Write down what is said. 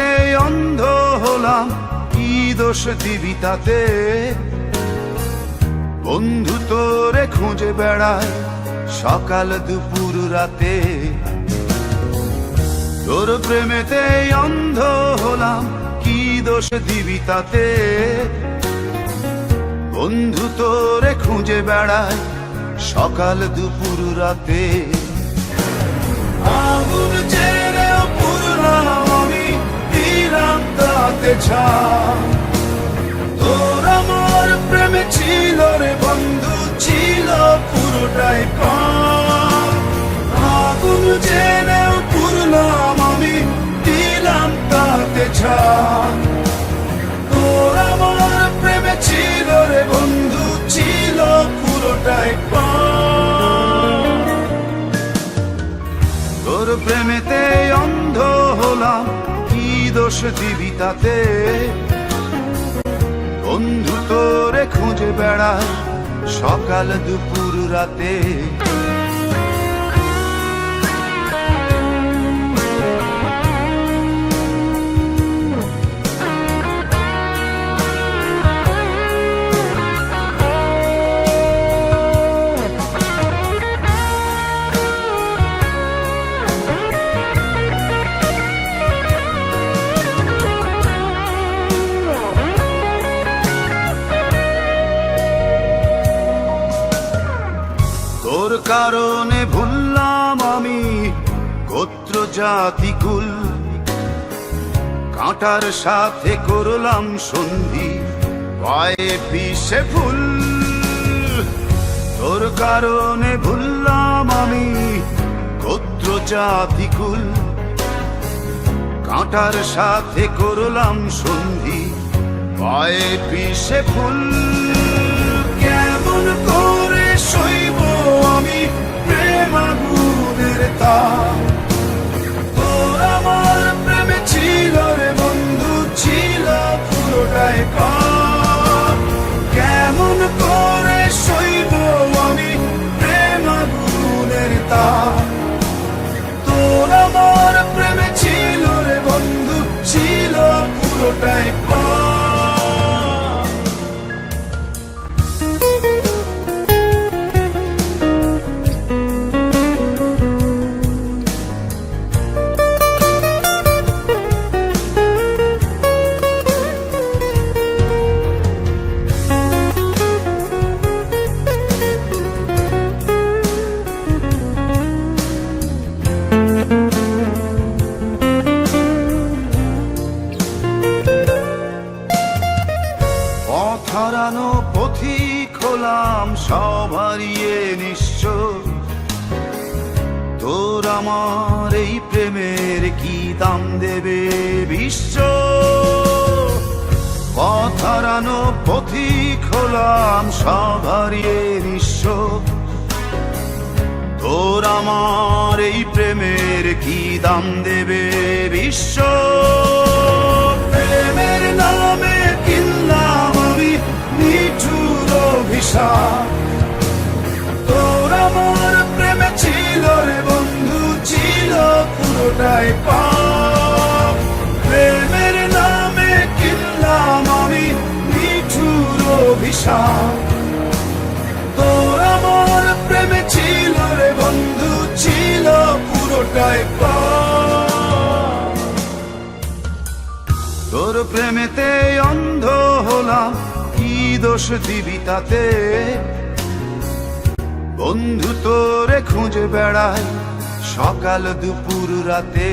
প্রেমেতে অন্ধ হলাম, কি দোষ দিবি তাতে? বন্ধু তোরে খুঁজে বেড়ায় সকাল দুপুর রাতে। তোর প্রেমেতে অন্ধ হলাম, কি দোষ দিবি তাতে? বন্ধু তোরে খুঁজে বেড়ায় সকাল দুপুর রাতে। আগুন জেনেও পুরলাম আমি, দিলাম তাতে ছাই। তোর আমার প্রেমে ছিল রে বন্ধু, ছিল পুরোটাই পাপ। আগুন জেনেও পুরলাম আমি, দিলাম তাতে ছাই। তোর আমার প্রেমে ছিল রে বন্ধু, ছিল পুরোটাই পাপ। তোর প্রেমেতে অন্ধ হলাম, কি দোষ দিবি তাতে? বন্ধু তোরে খুঁজে বেড়ায় সকাল দুপুর রাতে। তোর কারণে ভুললাম আমি গোত্র জাতি কুল, কাঁটার সাথে করলাম সন্ধি, পায়ে পিষে ফুল। তোর কারণে ভুললাম আমি গোত্র জাতি কুল, কাঁটার সাথে করলাম সন্ধি, পায়ে পিষে ফুল। কেমন করে সইব আমি প্রেম আগুনের তাপ? তোর আমার প্রেমে ছিল রে বন্ধু, ছিল পুরোটাই পাপ। কেমন করে সইব আমি প্রেম আগুনের তাপ? তোর আমার প্রেমে ছিল রে বন্ধু, ছিল পুরোটাই পাপ। হারানো পথিক হলাম, সব হারিয়ে নিঃস্ব। তোর আমার এই প্রেমের কি দাম দেবে বিশ্ব? পথ হারানো পথিক হলাম, সব হারিয়ে নিঃস্ব। তোর আমার এই প্রেমের কি দাম দেবে বিশ্ব? প্রেমের নামে কিনলাম আমি নিঠুর অভিশাপ। তোর আমার প্রেমে ছিল রে বন্ধু, ছিল পুরোটাই পাপ। প্রেমের নামে কিনলাম আমি নিঠুর অভিশাপ। তোর আমার প্রেমে ছিল রে বন্ধু, ছিল পুরোটাই পাপ। তোর প্রেমেতে অন্ধ হলাম, কি দোষ দিবি তাতে? বন্ধু তোরে খুঁজে বেড়ায় সকাল দুপুর রাতে।